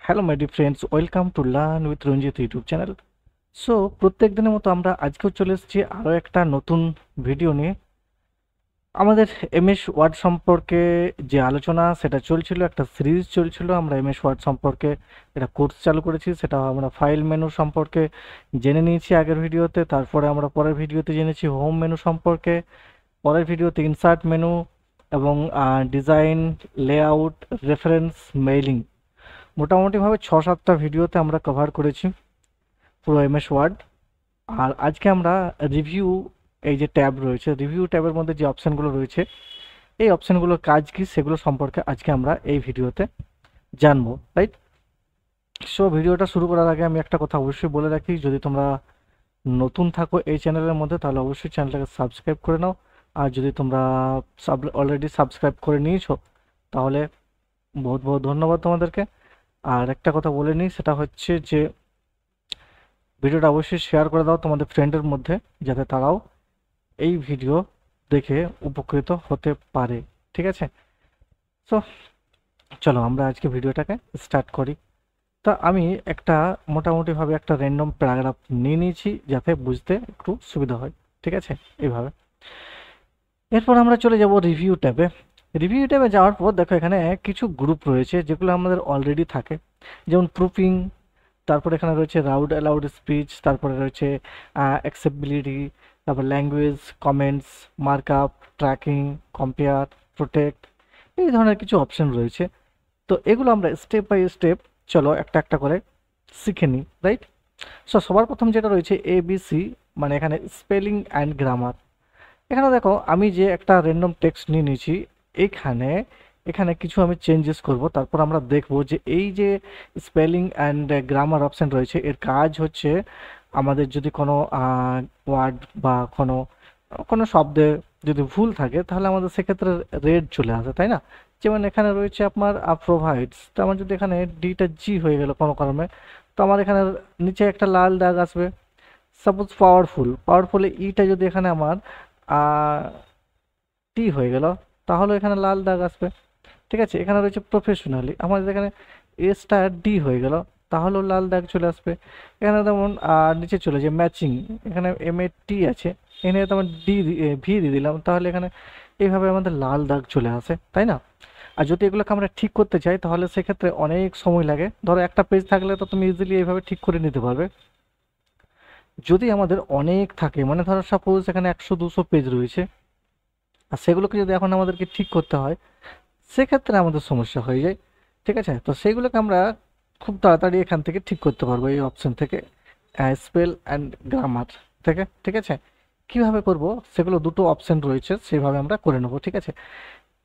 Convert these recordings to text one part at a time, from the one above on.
Hello my dear friends, welcome to learn with Ranjit YouTube channel. So প্রত্যেক দিনের মতো আমরা আজকেও চলে এসেছি আরও একটা নতুন ভিডিও নিয়ে। আমাদের এমএস ওয়ার্ড সম্পর্কে যে আলোচনা সেটা চলছিল, একটা সিরিজ চলছিল। আমরা এমএস ওয়ার্ড সম্পর্কে একটা কোর্স চালু করেছি, সেটা আমরা ফাইল মেনু সম্পর্কে জেনে নিয়েছি আগের ভিডিওতে। তারপরে আমরা পরের ভিডিওতে জেনেছি হোম মেনু সম্পর্কে, পরের ভিডিওতে ইনসার্ট মেনু এবং ডিজাইন, লেআউট, রেফারেন্স, মেইলিং। মোটামুটিভাবে 6-7টা ভিডিওতে আমরা কভার করেছি পুরো এমএস ওয়ার্ড। আর আজকে আমরা রিভিউ, এই যে ট্যাব রয়েছে, রিভিউ ট্যাবের মধ্যে যে অপশানগুলো রয়েছে, এই অপশানগুলোর কাজ কি সেগুলো সম্পর্কে আজকে আমরা এই ভিডিওতে জানবো, রাইট? সো ভিডিওটা শুরু করার আগে আমি একটা কথা অবশ্যই বলে রাখি, যদি তোমরা নতুন থাকো এই চ্যানেলের মধ্যে তাহলে অবশ্যই চ্যানেলটাকে সাবস্ক্রাইব করে নাও। আর যদি তোমরা অলরেডি সাবস্ক্রাইব করে নিয়েছো তাহলে বহুত বহুত ধন্যবাদ তোমাদেরকে। আর একটা কথা বলে নিই, সেটা হচ্ছে যে ভিডিওটা অবশ্যই শেয়ার করে দাও তোমাদের ফ্রেন্ডের মধ্যে, যাতে তারাও এই ভিডিও দেখে উপকৃত হতে পারে, ঠিক আছে? সো চলো আমরা আজকে ভিডিওটাকে স্টার্ট করি। তা আমি একটা মোটামুটিভাবে একটা র্যান্ডম প্যারাগ্রাফ নিয়ে নিয়েছি যাতে বুঝতে একটু সুবিধা হয়, ঠিক আছে? এইভাবে এরপর আমরা চলে যাব রিভিউ ট্যাবে। রিভিউ ট্যাবে যাওয়ার পর দেখো এখানে কিছু গ্রুপ রয়েছে যেগুলো আমাদের অলরেডি থাকে, যেমন প্রুফিং, তারপরে এখানে রয়েছে রাউড অ্যালাউড স্পিচ, তারপরে রয়েছে অ্যাক্সেপ্টেবিলিটি, তারপর language, comments, markup, tracking, compare, protect, এই ধরনের কিছু অপশন রয়েছে। তো এগুলো আমরা স্টেপ বাই স্টেপ চলো একটা একটা করে শিখে নিই, রাইট? সো সবার প্রথম যেটা রয়েছে এবিসি, মানে এখানে স্পেলিং অ্যান্ড গ্রামার। এখানে দেখো আমি যে একটা র্যান্ডম টেক্সট নিয়ে নিয়েছি, এখানে এখানে কিছু আমি চেঞ্জেস করব, তারপর আমরা দেখব যে এই যে স্পেলিং অ্যান্ড গ্রামার অপশন রয়েছে এর কাজ হচ্ছে আমাদের যদি কোনো ওয়ার্ড বা কোনো কোনো শব্দে যদি ভুল থাকে তাহলে আমাদের সেক্ষেত্রে রেড চলে আসে, তাই না? যেমন এখানে রয়েছে আপনার প্রোভাইডস, তো আমার যদি এখানে ডিটা জি হয়ে গেল কোনো কারণে, তো আমার এখানে নিচে একটা লাল দাগ আসবে। সাপোজ পাওয়ারফুলে ইটা যদি এখানে আমার টি হয়ে গেল, তাহলে এখানে লাল দাগ আসবে, ঠিক আছে? এখানে রয়েছে প্রফেশনালি, আমাদের এখানে এসটা ডি হয়ে গেল, তাহলেও লাল দাগ চলে আসবে। এখানে যেমন নিচে চলে যে ম্যাচিং, এখানে এম এ টি আছে, এখানে তেমন ডি ভি দিয়ে দিলাম, তাহলে এখানে এইভাবে আমাদের লাল দাগ চলে আসে, তাই না? আর যদি এগুলোকে আমরা ঠিক করতে চাই তাহলে সেক্ষেত্রে অনেক সময় লাগে। ধরো একটা পেজ থাকলে তো তুমি ইজিলি এইভাবে ঠিক করে নিতে পারবে। যদি আমাদের অনেক থাকে, মানে ধরো সাপোজ এখানে 100-200 পেজ রয়েছে, আর সেগুলোকে যদি এখন আমাদেরকে ঠিক করতে হয় সেক্ষেত্রে আমাদের সমস্যা হয়ে যায়, ঠিক আছে? তো সেইগুলোকে আমরা খুব তাড়াতাড়ি এখান থেকে ঠিক করতে পারবো এই অপশন থেকে, স্পেল অ্যান্ড গ্রামার থেকে, ঠিক আছে? কিভাবে করব সেগুলো দুটো অপশন রয়েছে, সেইভাবে আমরা করে নেবো, ঠিক আছে?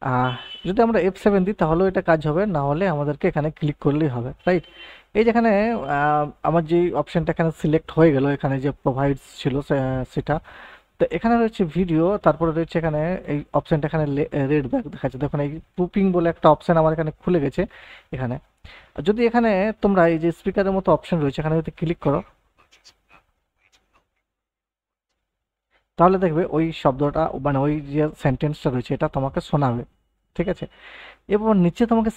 আহ, যদি আমরা F7 দিই তাহলেও এটা কাজ হবে, না হলে আমাদেরকে এখানে ক্লিক করলেই হবে, রাইট? এই যেখানে আমার যে অপশনটা এখানে সিলেক্ট হয়ে গেল, এখানে যে প্রোভাইডস ছিল সেটা, তো এখানে রয়েছে ভিডিও, তারপরে রয়েছে এখানে এই অপশনটা, এখানে রেড ব্যাক দেখাচ্ছে, দেখুন এই প্রুফিং বলে একটা অপশন আমার এখানে খুলে গেছে এখানে। আর যদি এখানে তোমরা এই যে স্পিকারের মতো অপশন রয়েছে এখানে যদি ক্লিক করো তাহলে দেখবে ওই শব্দটা, মানে ওই যে সেন্টেন্সটা রয়েছে এটা তোমাকে শোনাবে, ঠিক আছে? এবং নিচে তোমাকে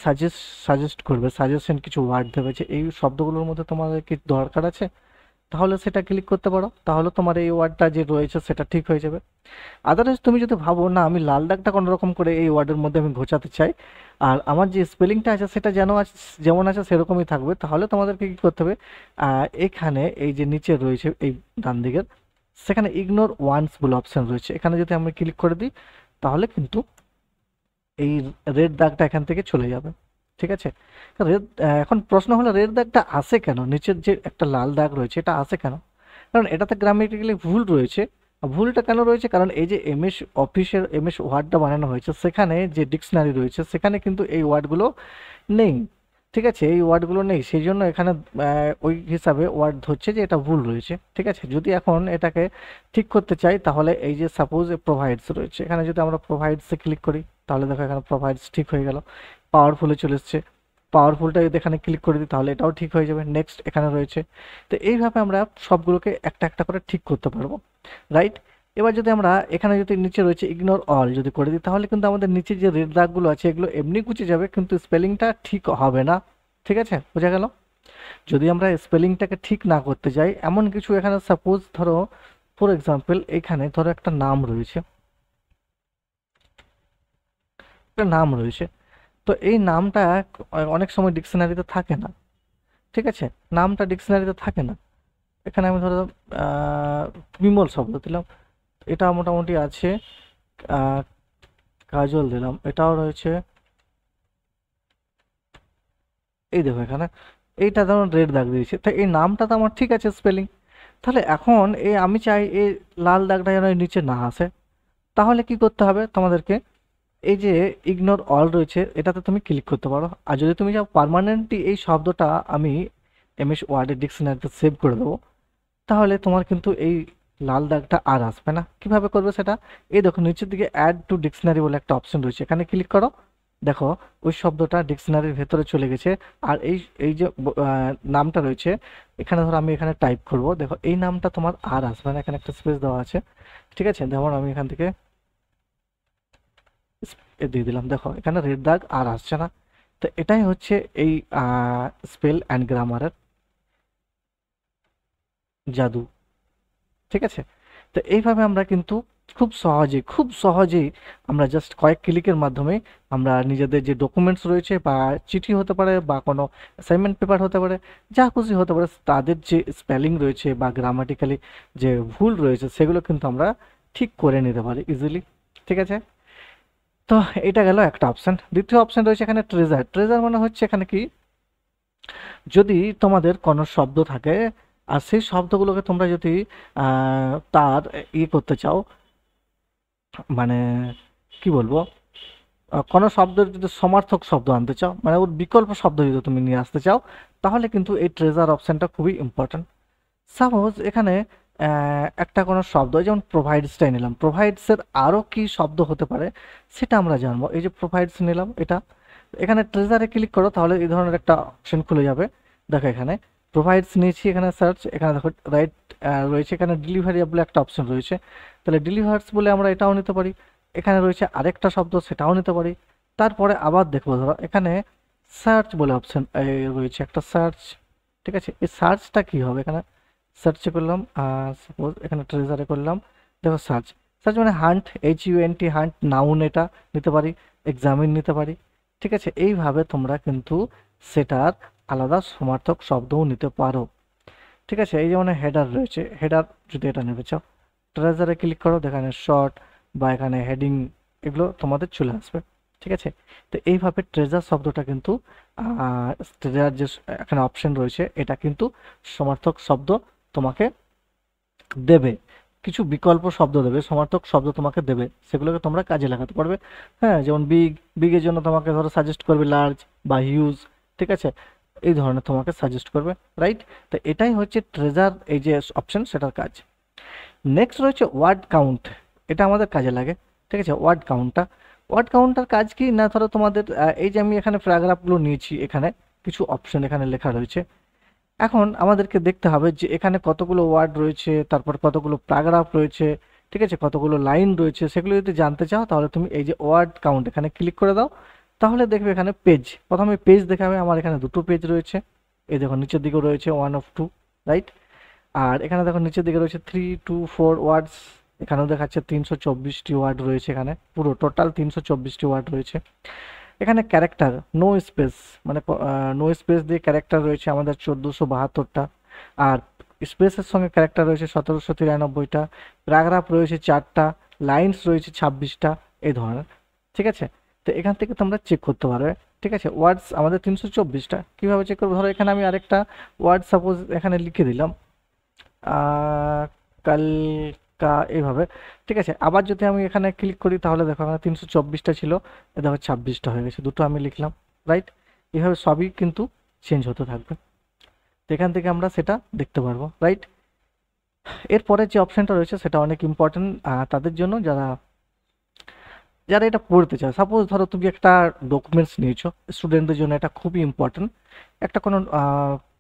সাজেস্ট করবে, সাজেশন কিছু ওয়ার্ড দেবে যে এই শব্দগুলোর মধ্যে তোমাদের কি দরকার আছে, তাহলে সেটা ক্লিক করতে পারো, তাহলে তোমার এই ওয়ার্ডটা যে রয়েছে সেটা ঠিক হয়ে যাবে। আদারওয়াইজ তুমি যদি ভাবো না আমি লাল দাগটা কোনো রকম করে এই ওয়ার্ডের মধ্যে আমি ঘোচাতে চাই, আর আমার যে স্পেলিংটা আছে সেটা যেন যেমন আছে সেরকমই থাকবে, তাহলে তোমাদেরকে কী করতে হবে, এখানে এই যে নিচে রয়েছে এই ডান দিকের, সেখানে ইগনোর ওয়ান্স বলে অপশান রয়েছে, এখানে যদি আমি ক্লিক করে দিই তাহলে কিন্তু এই রেড দাগটা এখান থেকে চলে যাবে, ঠিক আছে? রেড, এখন প্রশ্ন হলো রেড দাগটা আসে কেন, নিচের যে একটা লাল দাগ রয়েছে এটা আসে কেন? কারণ এটাতে গ্রামেটিক্যালি ভুল রয়েছে। ভুলটা কেন রয়েছে, কারণ এই যে এমএস অফিসের এমএস ওয়ার্ডটা বানানো হয়েছে সেখানে যে ডিকশনারি রয়েছে সেখানে কিন্তু এই ওয়ার্ডগুলো নেই, ঠিক আছে? এই ওয়ার্ডগুলো নেই, সেই জন্য এখানে ওই হিসাবে ওয়ার্ড ধরছে যে এটা ভুল রয়েছে, ঠিক আছে? যদি এখন এটাকে ঠিক করতে চাই তাহলে এই যে সাপোজ প্রোভাইডস রয়েছে, এখানে যদি আমরা প্রোভাইডসে ক্লিক করি তাহলে দেখো এখানে প্রোভাইডস ঠিক হয়ে গেল, পাওয়ারফুলে চলে এসছে, পাওয়ারফুলটা যদি এখানে ক্লিক করে দিই তাহলে এটাও ঠিক হয়ে যাবে, নেক্সট এখানে রয়েছে। তো এইভাবে আমরা সবগুলোকে একটা একটা করে ঠিক করতে পারবো, রাইট? এবার যদি আমরা এখানে যদি নিচে রয়েছে ইগনোর অল যদি করে দিই তাহলে কিন্তু আমাদের নিচে যে রেড দাগগুলো আছে এগুলো এমনি গুছে যাবে, কিন্তু স্পেলিংটা ঠিক হবে না, ঠিক আছে, বোঝা গেল? যদি আমরা স্পেলিংটাকে ঠিক না করতে যাই, এমন কিছু এখানে সাপোজ ধরো ফর এক্সাম্পল এখানে ধরো একটা নাম রয়েছে, একটা নাম রয়েছে, তো এই নামটা অনেক সময় ডিকশনারিতে থাকে না। ঠিক আছে, নামটা ডিকশনারিতে থাকে না। এখানে আমি ধরো আহ, বিমল শব্দ দিলাম, এটা মোটামুটি আছে। আহ, কাজল দিলাম, এটাও রয়েছে। এই দেখো এখানে এইটা ধরুন রেড দাগ দিয়েছে, তাই এই নামটা তো আমার ঠিক আছে স্পেলিং। তাহলে এখন এই আমি চাই এই লাল দাগটা যেন এর নিচে না আসে। তাহলে কি করতে হবে তোমাদেরকে, এই যে ইগনোর অল রয়েছে এটাতে তুমি ক্লিক করতে পারো। আর যদি তুমি চাও পার্মানেন্টলি এই শব্দটা আমি এমএস ওয়ার্ডের ডিকশনারিতে সেভ করে দেবো, তাহলে তোমার কিন্তু এই লাল দাগটা আর আসবে না। কিভাবে করবে সেটা, এই দেখো নিচের দিকে অ্যাড টু ডিকশনারি বলে একটা অপশন রয়েছে, এখানে ক্লিক করো। দেখো ওই শব্দটা ডিকশনারির ভেতরে চলে গেছে। আর এই এই যে নামটা রয়েছে, এখানে ধরো আমি এখানে টাইপ করব, দেখো এই নামটা তোমার আর আসবে না, এখানে একটা স্পেস দেওয়া আছে। ঠিক আছে, যেমন আমি এখান থেকে দিয়ে দিলাম, দেখো এখানে রেড দাগ আর আসছে না। তো এটাই হচ্ছে এই স্পেল অ্যান্ড গ্রামারের জাদু। ঠিক আছে, তো এইভাবে আমরা কিন্তু খুব সহজেই আমরা জাস্ট কয়েক ক্লিকের মাধ্যমে আমরা নিজেদের যে ডকুমেন্টস রয়েছে বা চিঠি হতে পারে বা কোনো অ্যাসাইনমেন্ট পেপার হতে পারে, যা খুশি হতে পারে, তাদের যে স্পেলিং রয়েছে বা গ্রামাটিক্যালি যে ভুল রয়েছে সেগুলো কিন্তু আমরা ঠিক করে নিতে পারি ইজিলি। ঠিক আছে, তো এটা গেল একটা অপশন। দ্বিতীয় অপশন রয়েছে এখানে ট্রেজার। ট্রেজার মানে হচ্ছে এখানে কি, যদি তোমাদের কোনো শব্দ থাকে আর সেই শব্দগুলোকে তোমরা যদি তার করতে চাও, মানে কি বলবো, কোনো শব্দের যদি সমার্থক শব্দ আনতে চাও, মানে ওর বিকল্প শব্দ যদি তুমি নিয়ে আসতে চাও, তাহলে কিন্তু এই ট্রেজার অপশনটা খুবই ইম্পর্ট্যান্ট। সাপোজ এখানে একটা কোনো শব্দ, যেমন প্রোভাইডসটাই নিলাম, প্রোভাইডসের আরও কি শব্দ হতে পারে সেটা আমরা জানবো। এই যে প্রোভাইডস নিলাম এটা, এখানে ট্রেজারে ক্লিক করো, তাহলে এই ধরনের একটা অপশন খুলে যাবে। দেখো এখানে প্রোভাইডস নিয়েছি, এখানে সার্চ, এখানে দেখো রাইট রয়েছে, এখানে ডেলিভারি বলে একটা অপশন রয়েছে, তাহলে ডেলিভার্স বলে আমরা এটাও নিতে পারি। এখানে রয়েছে আরেকটা শব্দ, সেটাও নিতে পারি। তারপরে আবার দেখবো ধরো এখানে সার্চ বলে অপশন রয়েছে একটা সার্চ। ঠিক আছে, এই সার্চটা কি হবে, এখানে সার্চে করলাম, সাপোজ এখানে ট্রেজারে করলাম, দেখো সার্চ। সার্চ মানে হান্ট, HUNT, হান্ট নাউন, এটা নিতে পারি, এক্সামিন নিতে পারি। ঠিক আছে, এইভাবে তোমরা কিন্তু সেটার আলাদা সমার্থক শব্দও নিতে পারো। ঠিক আছে, এই যেমন হেডার রয়েছে, হেডার যদি এটা নেবে চাও, ট্রেজারে ক্লিক করো, এখানে শর্ট বা এখানে হেডিং, এগুলো তোমাদের চলে আসবে। ঠিক আছে, তো এইভাবে ট্রেজার শব্দটা কিন্তু ট্রেজার যে এখানে অপশন রয়েছে, এটা কিন্তু সমার্থক শব্দ তোমাকে দেবে, কিছু বিকল্প শব্দ দেবে, সমার্থক শব্দ তোমাকে দেবে, সেগুলোকে তোমরা কাজে লাগাতে পারবে। হ্যাঁ, যেমন বিগ, বিগের জন্য তোমাকে ধরো সাজেস্ট করবে লার্জ বা হিউজ। ঠিক আছে, এই ধরনের তোমাকে সাজেস্ট করবে, রাইট? তো এটাই হচ্ছে ট্রেজার, এই যে অপশন, সেটার কাজ। নেক্সট রয়েছে ওয়ার্ড কাউন্ট, এটা আমাদের কাজে লাগে। ঠিক আছে, ওয়ার্ড কাউন্টার কাজ কি না, ধরো তোমাদের এই যে আমি এখানে প্যারাগ্রাফগুলো নিয়েছি, এখানে কিছু অপশন এখানে লেখা রয়েছে। এখন আমাদেরকে দেখতে হবে যে এখানে কতগুলো ওয়ার্ড রয়েছে, তারপর কতগুলো প্যারাগ্রাফ রয়েছে, ঠিক আছে, কতগুলো লাইন রয়েছে, সেগুলো যদি জানতে চাও তাহলে তুমি এই যে ওয়ার্ড কাউন্ট এখানে ক্লিক করে দাও। তাহলে দেখবে এখানে পেজ, প্রথমে পেজ দেখাবে, আমার এখানে দুটো পেজ রয়েছে। এই দেখো নিচের দিকেও রয়েছে 1 of 2, রাইট? আর এখানে দেখো নিচের দিকে রয়েছে 3 to 4 ওয়ার্ডস, এখানেও দেখাচ্ছে 324টি ওয়ার্ড রয়েছে, এখানে পুরো টোটাল 324টি ওয়ার্ড রয়েছে। এখানে ক্যারেক্টার নো স্পেস, মানে নো স্পেস দিয়ে ক্যারেক্টার রয়েছে আমাদের 1472টা। আর স্পেসের সঙ্গে ক্যারেক্টার রয়েছে 1793টা। প্যারাগ্রাফ রয়েছে 4টা, লাইন্স রয়েছে 26টা, এই ধরনের। ঠিক আছে, তো এখান থেকে তোমরা চেক করতে পারবে। ঠিক আছে, ওয়ার্ডস আমাদের 324টা, কীভাবে চেক করবো, ধরো এখানে আমি আরেকটা ওয়ার্ড সাপোজ এখানে লিখে দিলাম, কালকা, এইভাবে। ঠিক আছে, আবার যদি আমি এখানে ক্লিক করি তাহলে দেখো এখানে 324টা ছিল, দেখো 26টা হয়ে গেছে, দুটো আমি লিখলাম, রাইট? এইভাবে সবই কিন্তু চেঞ্জ হতে থাকবে, তো এখান থেকে আমরা সেটা দেখতে পারবো, রাইট? এরপরে যে অপশানটা রয়েছে সেটা অনেক ইম্পর্টেন্ট তাদের জন্য, যারা যারা এটা পড়তে চায়। সাপোজ ধরো তুমি একটা ডকুমেন্টস নিয়েছো, স্টুডেন্টদের জন্য এটা খুবই ইম্পর্টেন্ট। একটা কোনো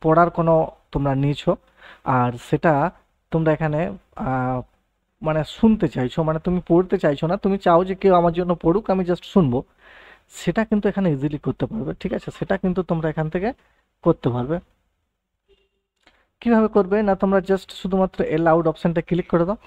পড়ার কোনো তোমরা নিয়েছো, আর সেটা তোমরা এখানে আহ, মানে শুনতে চাইছো, মানে তুমি পড়তে চাইছো না, তুমি চাও যে কেউ আমার জন্য পড়ুক, আমি জাস্ট শুনবো। সেটা কিন্তু এখানে ইজিলি করতে পারবে। ঠিক আছে, সেটা কিন্তু তোমরা এখান থেকে করতে পারবে। কিভাবে করবে না, তোমরা জাস্ট শুধুমাত্র এলাউড অপশনটা ক্লিক করে দাও।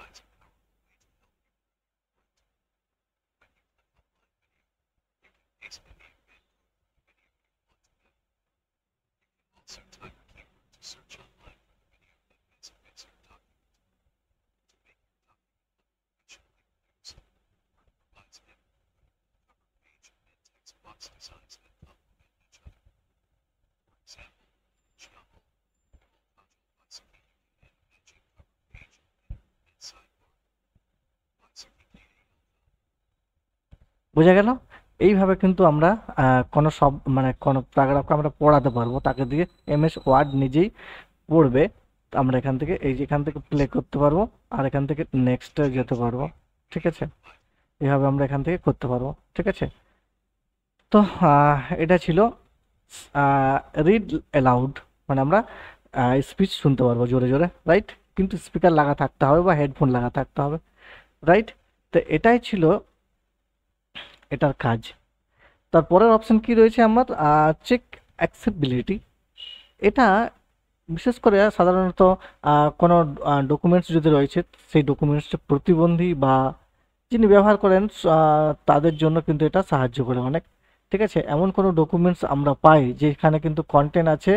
বোঝা গেল? এইভাবে কিন্তু আমরা কোনো মানে কোনো প্যারাগ্রাফকে আমরা পড়াতে পারবো, তাকে দিয়ে এমএস ওয়ার্ড নিজেই পড়বে। আমরা এখান থেকে এই যে এখান থেকে প্লে করতে পারবো, আর এখান থেকে নেক্সটে যেতে পারবো। ঠিক আছে, এইভাবে আমরা এখান থেকে করতে পারবো। ঠিক আছে, তো এটা ছিল রিড অ্যালাউড, মানে আমরা স্পিচ শুনতে পারবো জোরে জোরে, রাইট? কিন্তু স্পিকার লাগা থাকতে হবে বা হেডফোন লাগা থাকতে হবে, রাইট? তো এটাই ছিল এটার কাজ। তারপরের অপশন কি রয়েছে আমার, চেক অ্যাক্সেসিবিলিটি। এটা বিশেষ করে সাধারণত কোনো ডকুমেন্টস যদি রয়েছে, সেই ডকুমেন্টসটা প্রতিবন্ধী বা যিনি ব্যবহার করেন তাদের জন্য কিন্তু এটা সাহায্য করে অনেক। ঠিক আছে, এমন কোনো ডকুমেন্টস আমরা পাই যেখানে কিন্তু কন্টেন্ট আছে,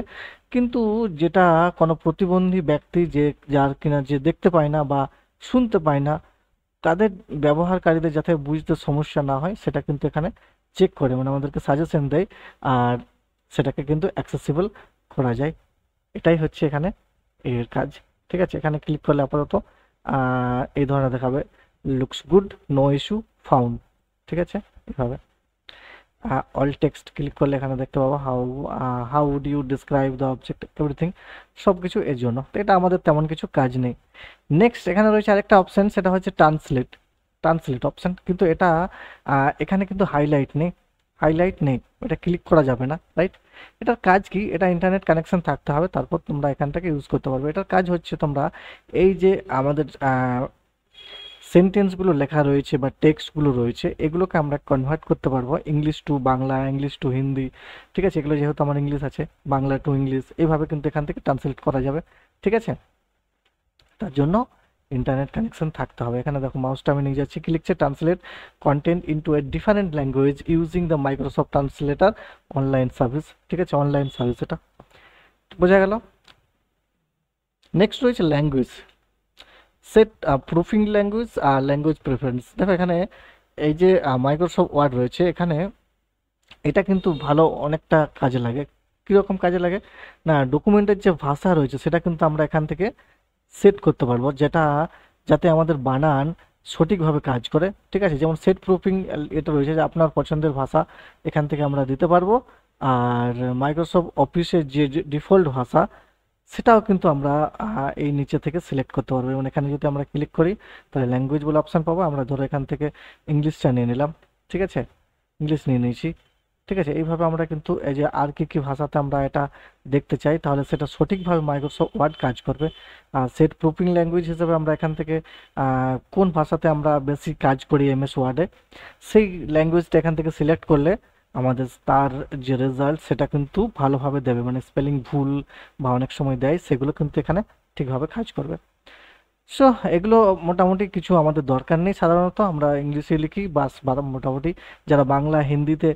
কিন্তু যেটা কোনো প্রতিবন্ধী ব্যক্তি যে যার কিনা যে দেখতে পায় না বা শুনতে পায় না, তাদের ব্যবহারকারীদের যাতে বুঝতে সমস্যা না হয় সেটা কিন্তু এখানে চেক করে, মানে আমাদেরকে সাজেশন দেয়, আর সেটাকে কিন্তু অ্যাক্সেসিবল করা যায়। এটাই হচ্ছে এখানে এর কাজ। ঠিক আছে, এখানে ক্লিক করলে আপাতত এই ধরনের দেখাবে, looks good, no issue found. ঠিক আছে, এভাবে অল টেক্সট ক্লিক করলে এখানে দেখতে পাবো how would you describe the object everything, সব কিছু এর জন্য। তো এটা আমাদের তেমন কিছু কাজ নেই। নেক্সট এখানে রয়েছে আরেকটা অপশন, সেটা হচ্ছে ট্রান্সলেট অপশন, কিন্তু এটা এখানে কিন্তু হাইলাইট নেই, এটা ক্লিক করা যাবে না, রাইট? এটার কাজ কি, এটা ইন্টারনেট কানেকশন থাকতে হবে, তারপর তোমরা এখান থেকে ইউজ করতে পারবে। এটার কাজ হচ্ছে তোমরা এই যে আমাদের সেন্টেন্সগুলো লেখা রয়েছে বা টেক্সটগুলো রয়েছে, এগুলোকে আমরা কনভার্ট করতে পারবো English to Bangla, English to Hindi. ঠিক আছে, এগুলো যেহেতু আমার ইংলিশ আছে, বাংলা টু ইংলিশ, এইভাবে কিন্তু এখান থেকে ট্রান্সলেট করা যাবে। ঠিক আছে, তার জন্য ইন্টারনেট কানেকশন থাকতে হবে। এখানে দেখো মাউসটা আমি নিয়ে যাচ্ছি, কি লিখছে, translate content into a different language using the Microsoft translator online service. ঠিক আছে, অনলাইন সার্ভিস, এটা বোঝা গেল। নেক্সট রয়েছে ল্যাঙ্গুয়েজ, সেট প্রুফিং ল্যাঙ্গুয়েজ আর ল্যাঙ্গুয়েজ প্রেফারেন্স। দেখো এখানে এই যে মাইক্রোসফট ওয়ার্ড রয়েছে, এখানে এটা কিন্তু ভালো অনেকটা কাজে লাগে। কীরকম কাজে লাগে না, ডকুমেন্টের যে ভাষা রয়েছে সেটা কিন্তু আমরা এখান থেকে সেট করতে পারবো, যেটা যাতে আমাদের বানান সঠিকভাবে কাজ করে। ঠিক আছে, যেমন সেট প্রুফিং, এটা রয়েছে যে আপনার পছন্দের ভাষা এখান থেকে আমরা দিতে পারবো, আর মাইক্রোসফট অফিসের যে ডিফল্ট ভাষা সেটাও কিন্তু আমরা এই নিচে থেকে সিলেক্ট করতে পারবো। এবং এখানে যদি আমরা ক্লিক করি তাহলে ল্যাঙ্গুয়েজ বলে অপশান পাবো, আমরা ধরো এখান থেকে ইংলিশটা নিয়ে নিলাম। ঠিক আছে, ইংলিশ নিয়ে নিয়েছি। ঠিক আছে, এইভাবে আমরা কিন্তু এই যে আর কি কি ভাষাতে আমরা এটা দেখতে চাই, তাহলে সেটা সঠিকভাবে মাইক্রোসফট ওয়ার্ড কাজ করবে। আর সেট প্রুফিং ল্যাঙ্গুয়েজ হিসেবে আমরা এখান থেকে কোন ভাষাতে আমরা বেশি কাজ করি এমএস ওয়ার্ডে, সেই ল্যাঙ্গুয়েজটা এখান থেকে সিলেক্ট করলে আমাদের তার যে রেজাল্ট সেটা কিন্তু ভালোভাবে দেবে, মানে স্পেলিং ভুল বা অনেক সময় দেয়, সেগুলো কিন্তু এখানে ঠিকভাবে কাজ করবে। সো এগুলো মোটামুটি কিছু আমাদের দরকার নেই, সাধারণত আমরা ইংলিশে লিখি বাস, মোটামুটি যারা বাংলা হিন্দিতে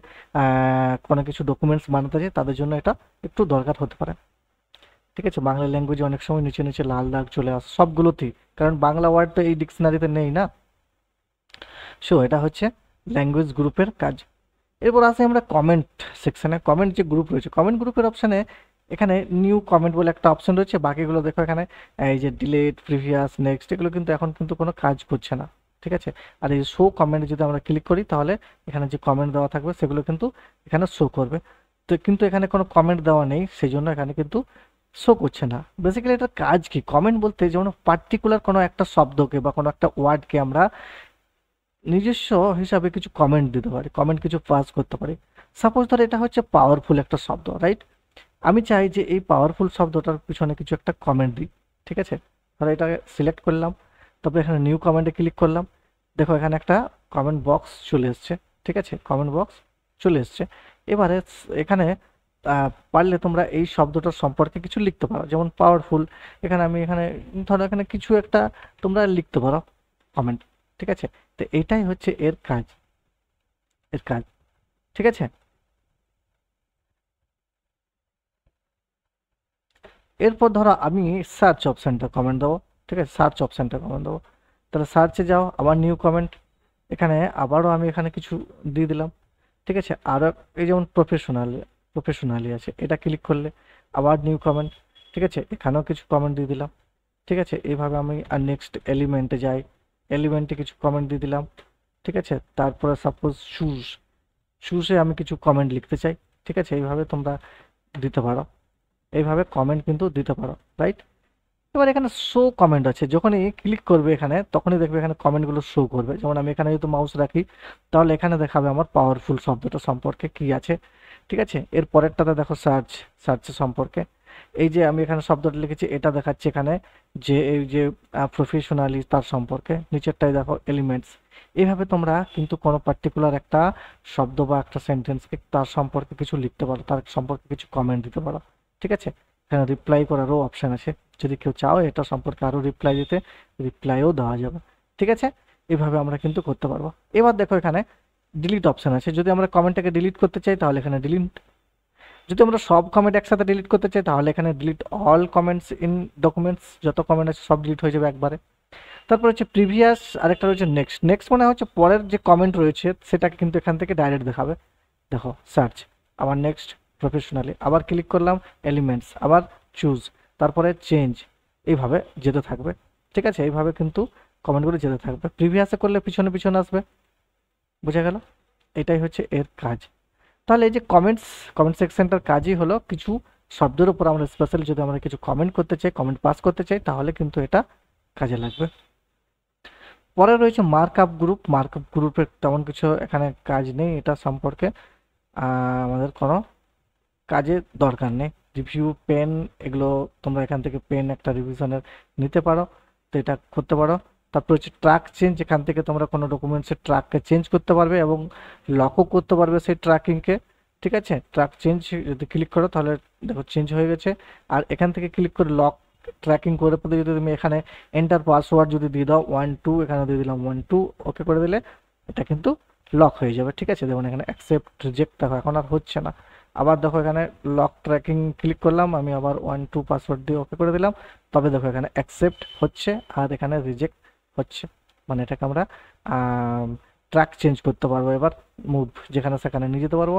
কোনো কিছু ডকুমেন্টস বানাতে চায় তাদের জন্য এটা একটু দরকার হতে পারে। ঠিক আছে, বাংলা ল্যাঙ্গুয়েজে অনেক সময় নিচে নিচে লাল দাগ চলে আসে সবগুলোতেই, কারণ বাংলা ওয়ার্ড তো এই ডিকশনারিতে নেই না। সো এটা হচ্ছে ল্যাঙ্গুয়েজ গ্রুপের কাজ। এরপর আসে আমরা কমেন্ট সেকশনে। কমেন্ট যে গ্রুপ রয়েছে, কমেন্ট গ্রুপের অপশানে এখানে নিউ কমেন্ট বলে একটা অপশন রয়েছে, বাকিগুলো দেখো এখানে এই যে ডিলেট, প্রিভিয়াস, নেক্সট, এগুলো কিন্তু এখন কিন্তু কোনো কাজ করছে না। ঠিক আছে, আর এই শো কমেন্ট যদি আমরা ক্লিক করি তাহলে এখানে যে কমেন্ট দেওয়া থাকবে সেগুলো কিন্তু এখানে শো করবে। তো কিন্তু এখানে কোনো কমেন্ট দেওয়া নেই, সেই জন্য এখানে কিন্তু শো করছে না। বেসিক্যালি এটার কাজ কি, কমেন্ট বলতে যেমন পার্টিকুলার কোনো একটা শব্দকে বা কোনো একটা ওয়ার্ডকে আমরা নিজস্ব হিসাবে কিছু কমেন্ট দিতে পারি, কমেন্ট কিছু পাস করতে পারি। সাপোজ ধর এটা হচ্ছে পাওয়ারফুল একটা শব্দ, রাইট? আমি চাই যে এই পাওয়ারফুল শব্দটার পিছনে কিছু একটা কমেন্ট দিই। ঠিক আছে, ধর এটাকে সিলেক্ট করলাম, তারপরে এখানে নিউ কমেন্টে ক্লিক করলাম, দেখো এখানে একটা কমেন্ট বক্স চলে এসছে। ঠিক আছে, কমেন্ট বক্স, চলে এসছে। এবারে এখানে পারলে তোমরা এই শব্দটার সম্পর্কে কিছু লিখতে পারো, যেমন পাওয়ারফুল। এখানে ধরো এখানে কিছু একটা তোমরা লিখতে পারো কমেন্ট, ঠিক আছে? তো এটাই হচ্ছে এর কাজ, ঠিক আছে? এরপর ধরো আমি সার্চ অপশানটা কমেন্ট দেবো, ঠিক আছে? সার্চ অপশানটা কমেন্ট দেবো, তাহলে সার্চে যাও, আবার নিউ কমেন্ট। এখানে আবারও আমি এখানে কিছু দিয়ে দিলাম, ঠিক আছে? আরও এই যেমন প্রফেশনালি আছে, এটা ক্লিক করলে আবার নিউ কমেন্ট, ঠিক আছে? এখানেও কিছু কমেন্ট দিয়ে দিলাম, ঠিক আছে? এইভাবে আমি আর নেক্সট এলিমেন্টে যাই, এলিমেন্টে কিছু কমেন্ট দিয়ে দিলাম, ঠিক আছে? তারপরে সাপোজ শুজে আমি কিছু কমেন্ট লিখতে চাই, ঠিক আছে? এইভাবে তোমরা দিতে পারো, এইভাবে কমেন্ট কিন্তু দিতে পারো, রাইট? এবার এখানে শো কমেন্ট আছে, যখনই ক্লিক করবে এখানে তখনই দেখবে এখানে কমেন্টগুলো শো করবে। যেমন আমি এখানে যদি মাউস রাখি তাহলে এখানে দেখাবে আমার পাওয়ারফুল শব্দটা সম্পর্কে কি আছে, ঠিক আছে? এর পরেরটাতে দেখো সার্চের সম্পর্কে এই যে আমি এখানে শব্দটা লিখেছি এটা দেখাচ্ছে এখানে, যে এই যে প্রফেশনালি তার সম্পর্কে। নিচেরটাই দেখো এলিমেন্টস। এইভাবে তোমরা কিন্তু কোনো পার্টিকুলার একটা শব্দ বা একটা সেন্টেন্সকে তার সম্পর্কে কিছু লিখতে পারো, তার সম্পর্কে কিছু কমেন্ট দিতে পারো, ঠিক আছে? এখানে রিপ্লাই করারও অপশান আছে, যদি কেউ চাও এটা সম্পর্কে আরও রিপ্লাই দিতে, রিপ্লাইও দেওয়া যাবে, ঠিক আছে? এভাবে আমরা কিন্তু করতে পারবো। এবার দেখো এখানে ডিলিট অপশান আছে, যদি আমরা কমেন্টটাকে ডিলিট করতে চাই তাহলে এখানে ডিলিট, যদি আমরা সব কমেন্ট একসাথে ডিলিট করতে চাই তাহলে এখানে delete all comments in documents, যত কমেন্ট আছে সব ডিলিট হয়ে যাবে একবারে। তারপর হচ্ছে প্রিভিয়াস, আরেকটা রয়েছে নেক্সট। নেক্সট মানে হচ্ছে পরের যে কমেন্ট রয়েছে সেটাকে কিন্তু এখান থেকে ডাইরেক্ট দেখাবে। দেখো সার্চ, আবার নেক্সট, প্রফেশনালি, আবার ক্লিক করলাম এলিমেন্টস, আবার চুজ, তারপরে চেঞ্জ, এইভাবে যেতে থাকবে, ঠিক আছে? এইভাবে কিন্তু কমেন্টগুলো যেতে থাকবে। প্রিভিয়াসে করলে পিছনে পিছনে আসবে, বোঝা গেল? এটাই হচ্ছে এর কাজ। তাহলে এই যে কমেন্ট সেকশনটার কাজই হলো কিছু শব্দের উপর আমরা স্পেশালি যদি আমরা কিছু কমেন্ট করতে চাই, কমেন্ট পাস করতে চাই, তাহলে কিন্তু এটা কাজে লাগবে। পরে রয়েছে মার্ক আপ গ্রুপের তেমন কিছু এখানে কাজ নেই, এটা সম্পর্কে আমাদের কোনো কাজের দরকার নেই। রিভিউ পেন, এগুলো তোমরা এখান থেকে পেন একটা রিভিশনের নিতে পারো, তো এটা করতে পারো। তারপর হচ্ছে ট্র্যাক চেঞ্জ, এখান থেকে তোমরা কোনো ডকুমেন্টসের ট্র্যাককে চেঞ্জ করতে পারবে এবং লকও করতে পারবে সেই ট্র্যাকিংকে, ঠিক আছে? ট্র্যাক চেঞ্জ যদি ক্লিক করো তাহলে দেখো চেঞ্জ হয়ে গেছে। আর এখান থেকে ক্লিক করে লক ট্র্যাকিং করে পরে যদি তুমি এখানে এন্টার পাসওয়ার্ড যদি দিয়ে দাও 1 2, এখানে দিয়ে দিলাম 1 2, ওকে করে দিলে এটা কিন্তু লক হয়ে যাবে, ঠিক আছে? যেমন এখানে অ্যাকসেপ্ট রিজেক্ট, দেখো এখন আর হচ্ছে না। আবার দেখো এখানে লক ট্র্যাকিং ক্লিক করলাম, আমি আবার 1 2 পাসওয়ার্ড দিয়ে ওকে করে দিলাম, তবে দেখো এখানে অ্যাকসেপ্ট হচ্ছে আর এখানে রিজেক্ট হচ্ছে। মানে এটাকে আমরা ট্র্যাক চেঞ্জ করতে পারবো, এবার মুভ যেখানে সেখানে নিয়ে যেতে পারবো,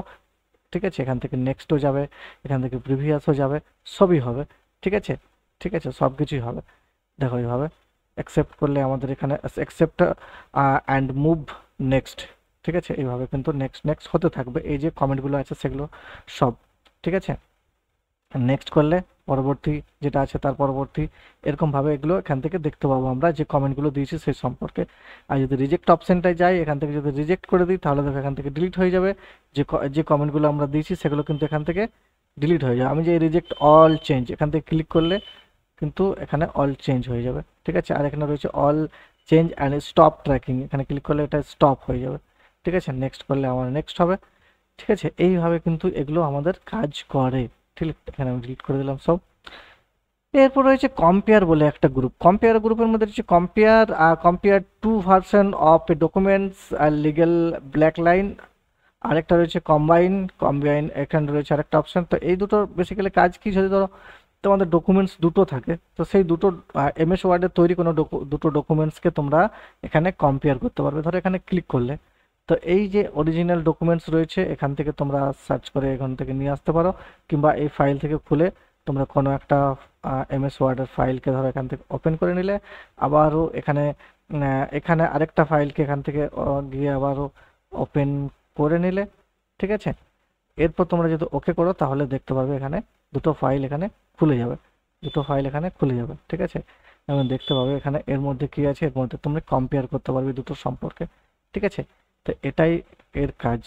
ঠিক আছে? এখান থেকে নেক্সটও যাবে, এখান থেকে প্রিভিয়াসও যাবে, সবই হবে, ঠিক আছে? ঠিক আছে, সব কিছুই হবে। দেখো এইভাবে অ্যাকসেপ্ট করলে আমাদের এখানে অ্যাকসেপ্ট অ্যান্ড মুভ নেক্সট, ঠিক আছে? এইভাবে কিন্তু নেক্সট নেক্সট হতে থাকবে, এই যে কমেন্টগুলো আছে সেগুলো সব, ঠিক আছে? নেক্সট করলে পরবর্তী যেটা আছে তার পরবর্তী, এরকমভাবে এগুলো এখান থেকে দেখতে পাবো আমরা যে কমেন্টগুলো দিয়েছি সেই সম্পর্কে। আর যদি রিজেক্ট অপশানটায় যাই, এখান থেকে যদি রিজেক্ট করে দিই তাহলে দেখো এখান থেকে ডিলিট হয়ে যাবে, যে কমেন্টগুলো আমরা দিয়েছি সেগুলো কিন্তু এখান থেকে ডিলিট হয়ে যাবে। আমি যে রিজেক্ট অল চেঞ্জ এখান থেকে ক্লিক করলে কিন্তু এখানে অল চেঞ্জ হয়ে যাবে, ঠিক আছে? আর এখানে রয়েছে all change and stop tracking, এখানে ক্লিক করলে এটা স্টপ হয়ে যাবে, ঠিক আছে? নেক্সট করলে আমার নেক্সট হবে, ঠিক আছে? এইভাবে কিন্তু এগুলো আমাদের কাজ করে, ঠিক? এখানে আমি ডিলিট করে দিলাম সব। এরপর রয়েছে কম্পেয়ার বলে একটা গ্রুপ। কম্পেয়ার গ্রুপের মধ্যে রয়েছে compare two version of a documents আর লিগ্যাল ব্ল্যাক লাইন। আরেকটা রয়েছে কম্বাইন, এখানে রয়েছে আরেকটা অপশন। তো এই দুটোর বেসিক্যালি কাজ কি, যদি ধরো তোমাদের ডকুমেন্টস দুটো থাকে, তো সেই দুটো এমএস ওয়ার্ডের তৈরি কোনো দুটো ডকুমেন্টসকে তোমরা এখানে কম্পেয়ার করতে পারবে। ধরো এখানে ক্লিক করলে তো এই যে অরিজিনাল ডকুমেন্টস রয়েছে এখান থেকে তোমরা সার্চ করে এখান থেকে নিয়ে আসতে পারো, কিংবা এই ফাইল থেকে খুলে তোমরা কোনো একটা এমএস ওয়ার্ডের ফাইলকে ধরো এখান থেকে ওপেন করে নিলে, আবারও এখানে আরেকটা ফাইলকে এখান থেকে গিয়ে আবারও ওপেন করে নিলে, ঠিক আছে? এরপর তোমরা যদি ওকে করো তাহলে দেখতে পারবে এখানে দুটো ফাইল এখানে খুলে যাবে, ঠিক আছে? এবং দেখতে পাবে এখানে এর মধ্যে কি আছে, এর মধ্যে তোমরা কম্পেয়ার করতে পারবে দুটো সম্পর্কে, ঠিক আছে? তো এটাই এর কাজ,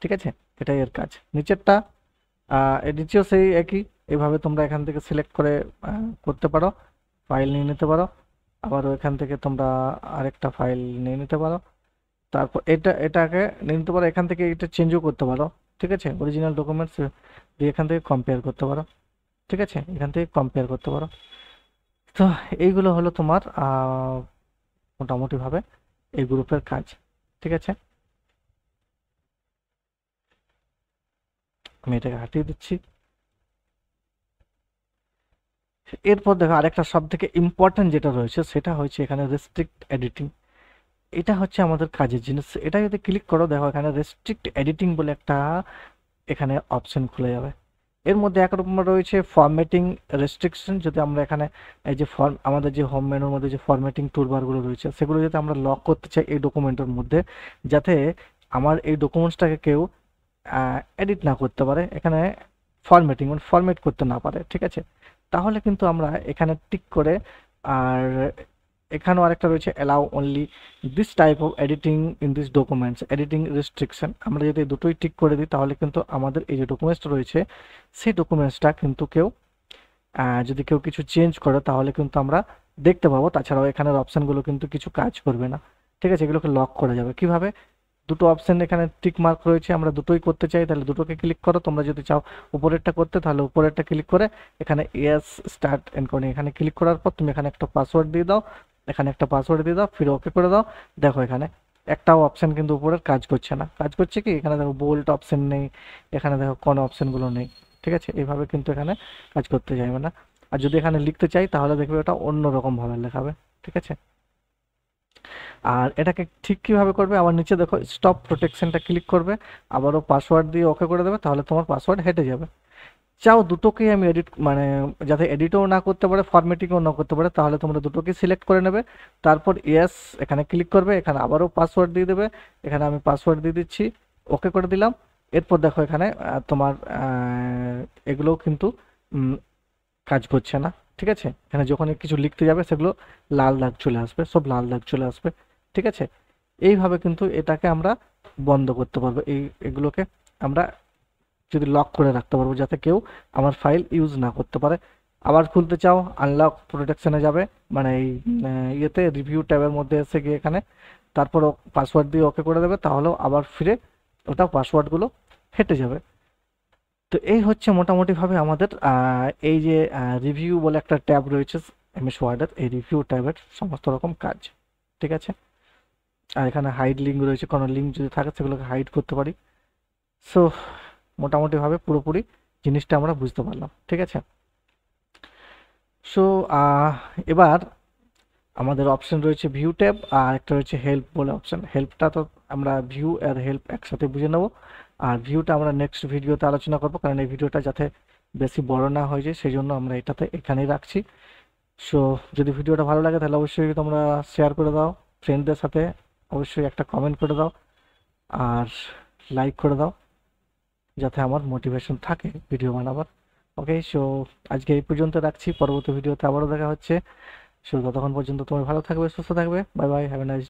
ঠিক আছে? এটাই এর কাজ। নিচেরটা এর নিচেও সেই একই, এভাবে তোমরা এখান থেকে সিলেক্ট করে করতে পারো, ফাইল নিয়ে নিতে পারো, আবারও এখান থেকে তোমরা আরেকটা ফাইল নিয়ে নিতে পারো, তারপর এটাকে নিতে পারো, এখান থেকে এটা চেঞ্জও করতে পারো। ঠিক আছে, অরিজিনাল ডকুমেন্টস দিয়ে এখান থেকে কম্পেয়ার করতে পারো। ঠিক আছে, এখান থেকে কম্পেয়ার করতে পারো। তো এইগুলো হলো তোমার মোটামুটিভাবে এই গ্রুপের কাজ। ঠিক আছে, আমি এটাকে হাটিয়ে দিচ্ছি। এরপর দেখো আরেকটা সব থেকে ইম্পর্টেন্ট যেটা রয়েছে সেটা হচ্ছে এখানে রেস্ট্রিক্ট এডিটিং। এটা হচ্ছে আমাদের কাজের জিনিস। এটা যদি ক্লিক করো, দেখো এখানে রেস্ট্রিক্ট এডিটিং বলে একটা এখানে অপশন খুলে যাবে। এর মধ্যে একরকম রয়েছে ফরম্যাটিং রেস্ট্রিকশন। যদি আমরা এখানে এই যে আমাদের যে হোম মেনুর মধ্যে যে ফরম্যাটিং টুলবারগুলো রয়েছে সেগুলো যদি আমরা লক করতে চাই এই ডকুমেন্টের মধ্যে, যাতে আমার এই ডকুমেন্টসটাকে কেউ এডিট না করতে পারে, এখানে ফরম্যাটিং মানে ফরম্যাট করতে না পারে, ঠিক আছে, তাহলে কিন্তু আমরা এখানে টিক করে, আর এখানেও আরেকটা রয়েছে allow only this type of editing in this documents editing restriction. আমরা যদি দুটোই টিক করে দিই তাহলে কিন্তু আমাদের এই যে ডকুমেন্টসটা রয়েছে সেই ডকুমেন্টসটা কিন্তু কেউ যদি কেউ কিছু চেঞ্জ করে তাহলে কিন্তু আমরা দেখতে পাবো। তাছাড়াও এখানের অপশানগুলো কিন্তু কিছু কাজ করবে না। ঠিক আছে, এগুলোকে লক করা যাবে কিভাবে? দুটো অপশন এখানে টিক মার্ক রয়েছে, আমরা দুটোই করতে চাই তাহলে দুটোকে ক্লিক করো। তোমরা যদি চাও উপরেরটা করতে তাহলে উপরেরটা ক্লিক করে এখানে ইয়েস স্টার্ট এনকোডিং এখানে ক্লিক করার পর তুমি এখানে একটা পাসওয়ার্ড দিয়ে দাও, এখানে একটা পাসওয়ার্ড দিয়ে দাও, ফির ওকে করে দাও। দেখো এখানে একটাও অপশন কিন্তু উপরের কাজ করছে না। কাজ করছে কি, এখানে দেখো বোল্ড অপশন নেই, এখানে দেখো কোন অপশনগুলো নেই। ঠিক আছে, এইভাবে কিন্তু এখানে কাজ করতে চাইবে না। আর যদি এখানে লিখতে চাই তাহলে দেখবে ওটা অন্যরকম ভাবে লেখাবে। ঠিক আছে, আর এটাকে ঠিক কিভাবে করবে, আবার নিচে দেখো স্টপ প্রোটেকশনটা ক্লিক করবে, আবারও পাসওয়ার্ড দিয়ে ওকে করে দেবে, তাহলে তোমার পাসওয়ার্ড হেঁটে যাবে। চাও দুটোকেই আমি এডিট মানে যাতে এডিটও না করতে পারে ফরম্যাটিংও না করতে পারে, তাহলে তোমরা দুটোকে সিলেক্ট করে নেবে, তারপর ইয়েস এখানে ক্লিক করবে, এখানে আবারও পাসওয়ার্ড দিয়ে দেবে, এখানে আমি পাসওয়ার্ড দিয়ে দিচ্ছি, ওকে করে দিলাম। এরপর দেখো এখানে তোমার এগুলোও কিন্তু কাজ করছে না। ঠিক আছে, এখানে যখন কিছু লিখতে যাবে সেগুলো লাল দাগ চলে আসবে, সব লাল দাগ চলে আসবে। ঠিক আছে, এইভাবে কিন্তু এটাকে আমরা বন্ধ করতে পারবো। এগুলোকে আমরা যদি লক করে রাখতে পারবো যাতে কেউ আমার ফাইল ইউজ না করতে পারে। আবার খুলতে চাও আনলক প্রোটেকশনে যাবে, মানে এই ইয়েতে রিভিউ ট্যাবের মধ্যে এসে গিয়ে এখানে তারপর পাসওয়ার্ড দিয়ে ওকে করে দেবে, তাহলেও আবার ফিরে ওটা পাসওয়ার্ডগুলো হেঁটে যাবে। তো এই হচ্ছে মোটামুটিভাবে আমাদের এই যে রিভিউ বলে একটা ট্যাব রয়েছে এমএস ওয়ার্ডের, এই রিভিউ ট্যাবের সমস্ত রকম কাজ। ঠিক আছে, আর এখানে হাইড লিঙ্ক রয়েছে, কোনো লিঙ্ক যদি থাকে সেগুলোকে হাইড করতে পারি। সো মোটামুটিভাবে পুরোপুরি জিনিসটা আমরা বুঝতে পারলাম। ঠিক আছে, সো এবার আমাদের অপশন রয়েছে ভিউ ট্যাব আর একটা রয়েছে হেল্প বলে অপশন। হেল্পটা তো আমরা ভিউ আর হেল্প একসাথে বুঝে নেব, আর ভিউটা আমরা নেক্সট ভিডিওতে আলোচনা করবো, কারণ এই ভিডিওটা যাতে বেশি বড় না হয়ে যায় সেই জন্য আমরা এটাতে এখানেই রাখছি। সো যদি ভিডিওটা ভালো লাগে তাহলে অবশ্যই তোমরা শেয়ার করে দাও ফ্রেন্ডদের সাথে, অবশ্যই একটা কমেন্ট করে দাও আর লাইক করে দাও যাতে আমার মোটিভেশন থাকে ভিডিও বানাবার। ওকে, সো আজকে এই পর্যন্ত রাখছি, পরবর্তী ভিডিওতে আবারও দেখা হচ্ছে। সো ততক্ষণ পর্যন্ত তুমি ভালো থাকবে, সুস্থ থাকবে। Bye bye, have a nice